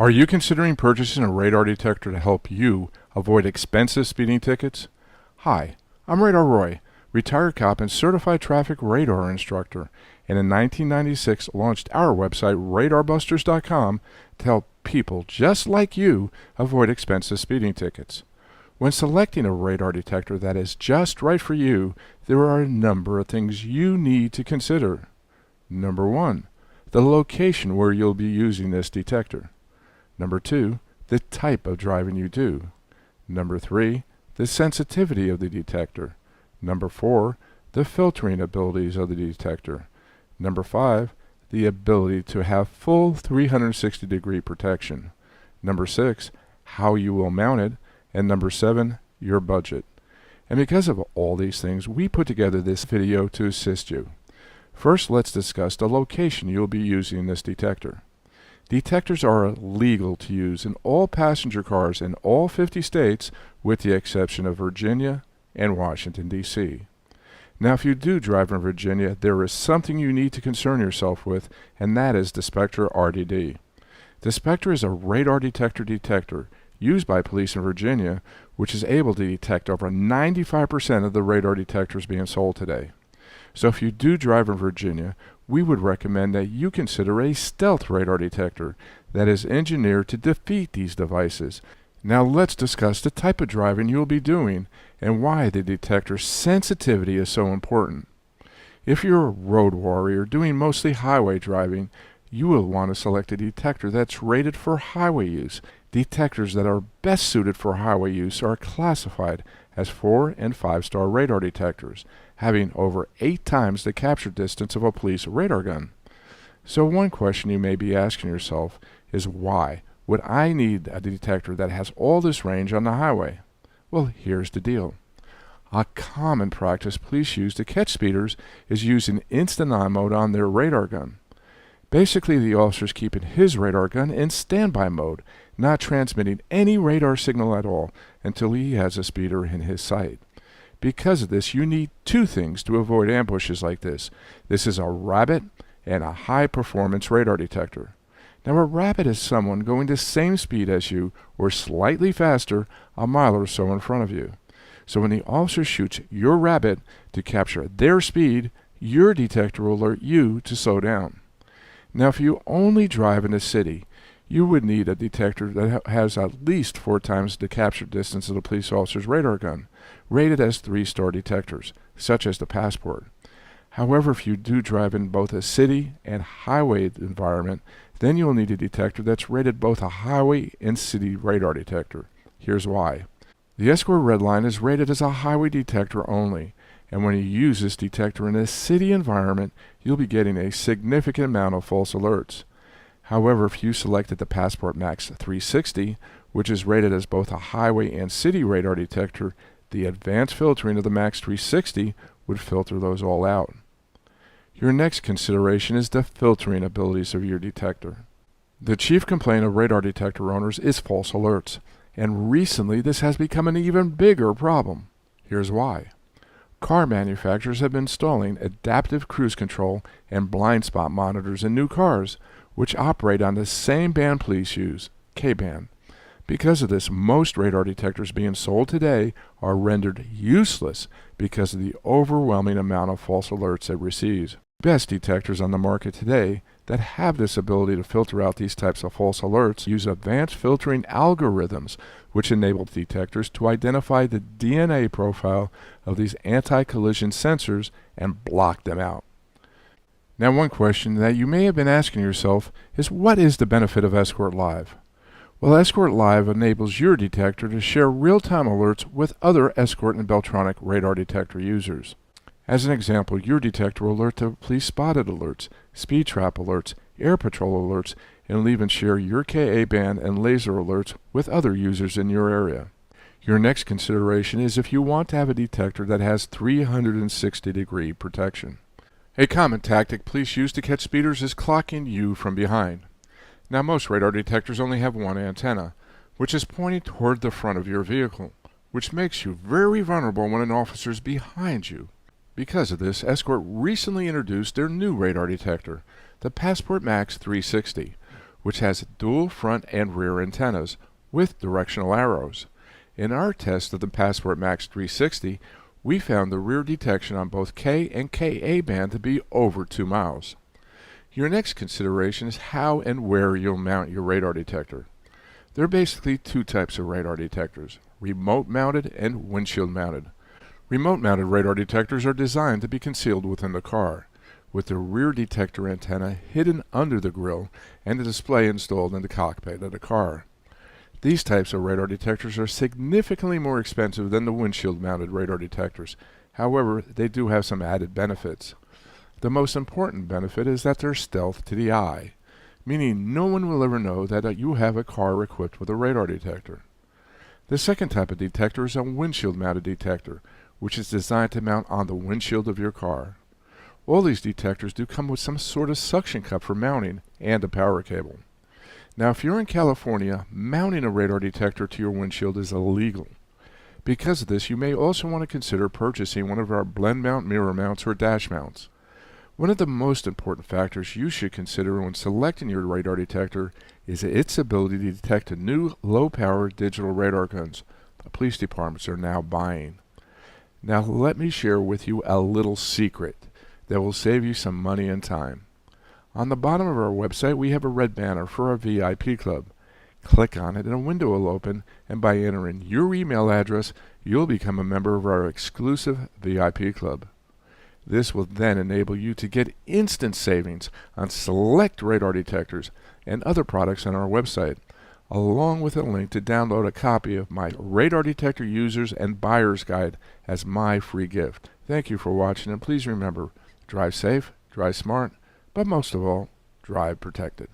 Are you considering purchasing a radar detector to help you avoid expensive speeding tickets? Hi, I'm Radar Roy, retired cop and certified traffic radar instructor, and in 1996 launched our website RadarBusters.com to help people just like you avoid expensive speeding tickets. When selecting a radar detector that is just right for you, there are a number of things you need to consider. Number 1, the location where you'll be using this detector. Number 2, the type of driving you do. Number 3, the sensitivity of the detector. Number 4, the filtering abilities of the detector. Number 5, the ability to have full 360-degree protection. Number 6, how you will mount it. And number 7, your budget. And because of all these things, we put together this video to assist you. First, let's discuss the location you'll be using this detector. Detectors are legal to use in all passenger cars in all 50 states with the exception of Virginia and Washington, D.C. Now, if you do drive in Virginia, there is something you need to concern yourself with, and that is the Spectre RDD. The Spectre is a radar detector used by police in Virginia, which is able to detect over 95% of the radar detectors being sold today. So if you do drive in Virginia, we would recommend that you consider a stealth radar detector that is engineered to defeat these devices. Now let's discuss the type of driving you'll be doing and why the detector's sensitivity is so important. If you're a road warrior doing mostly highway driving, you will want to select a detector that's rated for highway use. Detectors that are best suited for highway use are classified as 4- and 5-star radar detectors, having over 8 times the capture distance of a police radar gun. So one question you may be asking yourself is, why would I need a detector that has all this range on the highway? Well, here's the deal. A common practice police use to catch speeders is using instant on mode on their radar gun. Basically, the officer's keeping his radar gun in standby mode, not transmitting any radar signal at all until he has a speeder in his sight. Because of this, you need 2 things to avoid ambushes like this. This is a rabbit and a high-performance radar detector. Now, a rabbit is someone going the same speed as you or slightly faster, a mile or so in front of you. So when the officer shoots your rabbit to capture their speed, your detector will alert you to slow down. Now, if you only drive in the city, you would need a detector that has at least 4 times the capture distance of the police officer's radar gun, rated as 3-star detectors, such as the Passport. However, if you do drive in both a city and highway environment, then you'll need a detector that's rated both a highway and city radar detector. Here's why. The Escort Red Line is rated as a highway detector only, and when you use this detector in a city environment, you'll be getting a significant amount of false alerts. However, if you selected the Passport Max 360, which is rated as both a highway and city radar detector, the advanced filtering of the Max 360 would filter those all out. Your next consideration is the filtering abilities of your detector. The chief complaint of radar detector owners is false alerts, and recently this has become an even bigger problem. Here's why. Car manufacturers have been installing adaptive cruise control and blind spot monitors in new cars, which operate on the same band police use, K-band. Because of this, most radar detectors being sold today are rendered useless because of the overwhelming amount of false alerts it receives. Best detectors on the market today that have this ability to filter out these types of false alerts use advanced filtering algorithms, which enable detectors to identify the DNA profile of these anti-collision sensors and block them out. Now, one question that you may have been asking yourself is, what is the benefit of Escort Live? Well, Escort Live enables your detector to share real-time alerts with other Escort and Beltronic radar detector users. As an example, your detector will alert to police spotted alerts, speed trap alerts, air patrol alerts, and will even share your Ka-band and laser alerts with other users in your area. Your next consideration is if you want to have a detector that has 360-degree protection. A common tactic police use to catch speeders is clocking you from behind. Now, most radar detectors only have one antenna, which is pointing toward the front of your vehicle, which makes you very vulnerable when an officer is behind you. Because of this, Escort recently introduced their new radar detector, the Passport Max 360, which has dual front and rear antennas with directional arrows. In our test of the Passport Max 360, we found the rear detection on both K and Ka band to be over 2 miles. Your next consideration is how and where you'll mount your radar detector. There are basically 2 types of radar detectors: remote mounted and windshield mounted. Remote mounted radar detectors are designed to be concealed within the car, with the rear detector antenna hidden under the grille and the display installed in the cockpit of the car. These types of radar detectors are significantly more expensive than the windshield-mounted radar detectors. However, they do have some added benefits. The most important benefit is that they're stealth to the eye, meaning no one will ever know that you have a car equipped with a radar detector. The second type of detector is a windshield-mounted detector, which is designed to mount on the windshield of your car. All these detectors do come with some sort of suction cup for mounting and a power cable. Now, if you're in California, mounting a radar detector to your windshield is illegal. Because of this, you may also want to consider purchasing one of our blend mount mirror mounts or dash mounts. One of the most important factors you should consider when selecting your radar detector is its ability to detect new low-power digital radar guns the police departments are now buying. Now, let me share with you a little secret that will save you some money and time. On the bottom of our website, we have a red banner for our VIP club. Click on it and a window will open, and by entering your email address, you'll become a member of our exclusive VIP club. This will then enable you to get instant savings on select radar detectors and other products on our website, along with a link to download a copy of my Radar Detector Users and Buyers Guide as my free gift. Thank you for watching, and please remember, drive safe, drive smart, but most of all, drive protected.